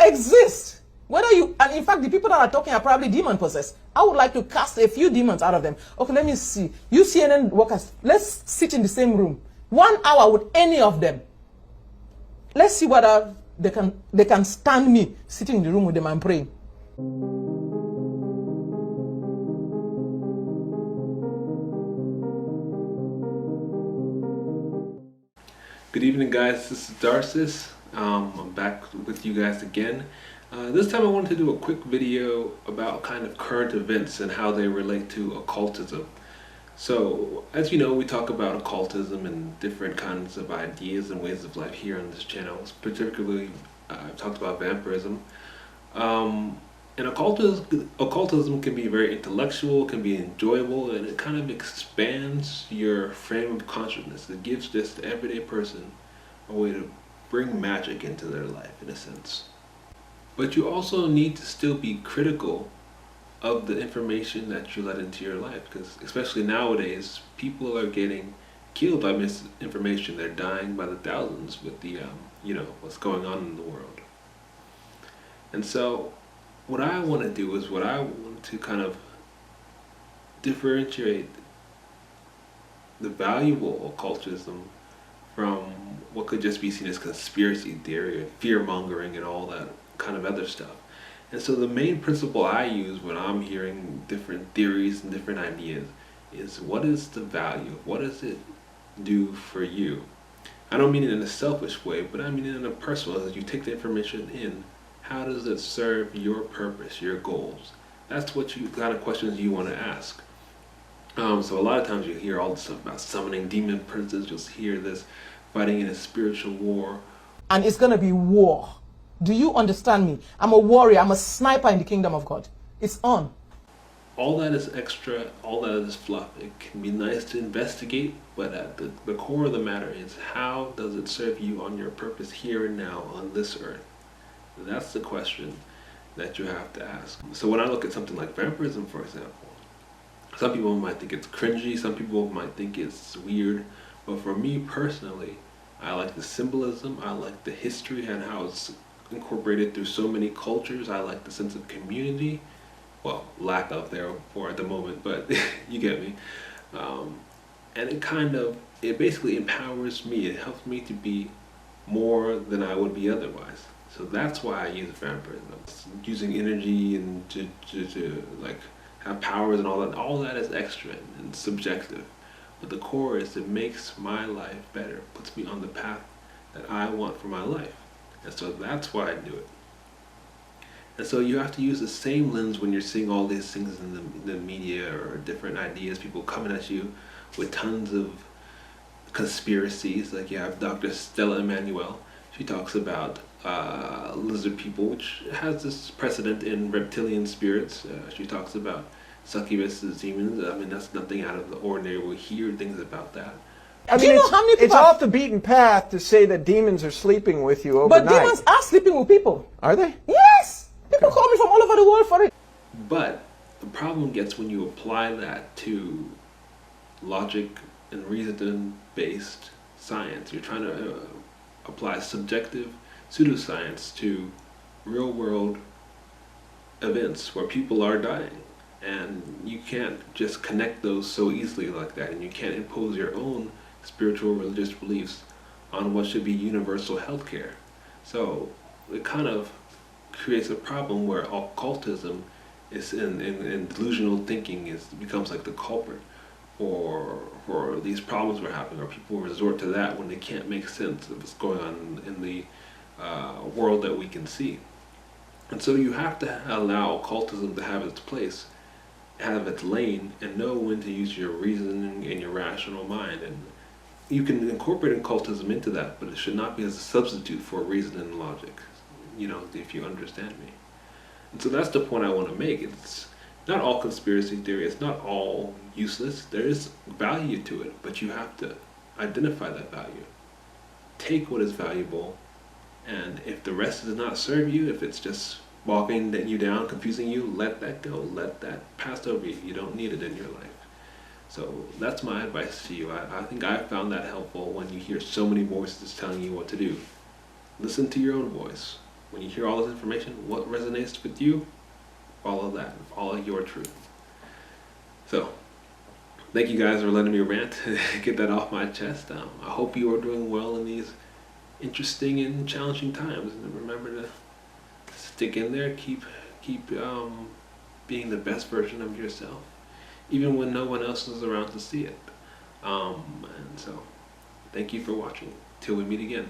exist. Whether you, and in fact, the people that are talking are probably demon possessed. I would like to cast a few demons out of them. Okay, let me see. You CNN workers, let's sit in the same room. 1 hour with any of them. Let's see whether they can stand me sitting in the room with them and praying. Good evening, guys. This is Darcis. I'm back with you guys again. This time I wanted to do a quick video about kind of current events and how they relate to occultism. So, as you know, we talk about occultism and different kinds of ideas and ways of life here on this channel. Particularly, I've talked about vampirism. And occultism can be very intellectual, can be enjoyable, and it kind of expands your frame of consciousness. It gives just the everyday person a way to bring magic into their life, in a sense. But you also need to still be critical of the information that you let into your life, because especially nowadays, people are getting killed by misinformation. They're dying by the thousands with the, what's going on in the world. And so, what I want to do is I want to kind of differentiate the valuable occultism from what could just be seen as conspiracy theory or fear-mongering and all that kind of other stuff. And so the main principle I use when I'm hearing different theories and different ideas is, what is the value? What does it do for you? I don't mean it in a selfish way, but I mean it in a personal, as you take the information in. How does it serve your purpose, your goals? That's what kind of questions you want to ask. So a lot of times you hear all this stuff about summoning demon princes. You'll hear this fighting in a spiritual war. And it's going to be war. Do you understand me? I'm a warrior. I'm a sniper in the kingdom of God. It's on. All that is extra. All that is fluff. It can be nice to investigate, but at the core of the matter is, how does it serve you on your purpose here and now on this earth? That's the question that you have to ask. So when I look at something like vampirism, for example, some people might think it's cringy, some people might think it's weird, but for me personally, I like the symbolism, I like the history and how it's incorporated through so many cultures. I like the sense of community, well, lack of there for at the moment, but you get me. And it basically empowers me. It helps me to be more than I would be otherwise. So that's why I use vampirism. Using energy and to like have powers and all that is extra and subjective. But the core is, it makes my life better, puts me on the path that I want for my life. And so that's why I do it. And so you have to use the same lens when you're seeing all these things in the media or different ideas, people coming at you with tons of conspiracies. Like you have Dr. Stella Immanuel. She talks about lizard people, which has this precedent in reptilian spirits. She talks about succubuses, demons. I mean, that's nothing out of the ordinary. We hear things about that. I mean, it's off the beaten path to say that demons are sleeping with you overnight. But demons are sleeping with people. Are they? Yes! People call me from all over the world for it. But the problem gets when you apply that to logic and reason-based science. You're trying to apply subjective pseudoscience to real-world events where people are dying. And you can't just connect those so easily like that, and you can't impose your own spiritual religious beliefs on what should be universal healthcare. So it kind of creates a problem where occultism is in delusional thinking becomes like the culprit for these problems we're having, or people resort to that when they can't make sense of what's going on in the world that we can see. And so you have to allow occultism to have its place, have its lane, and know when to use your reasoning and your rational mind. And you can incorporate occultism into that, but it should not be as a substitute for reason and logic, if you understand me. And so that's the point I want to make. It's not all conspiracy theory, it's not all useless. There is value to it, but you have to identify that value. Take what is valuable, and if the rest does not serve you, if it's just bogging you down, confusing you, let that go. Let that pass over you. You don't need it in your life. So that's my advice to you. I think I found that helpful when you hear so many voices telling you what to do. Listen to your own voice. when you hear all this information, what resonates with you, follow that, follow your truth. So, thank you guys for letting me rant, get that off my chest. I hope you are doing well in these interesting and challenging times. And remember to stick in there, keep being the best version of yourself, even when no one else is around to see it. And so, thank you for watching. Till we meet again.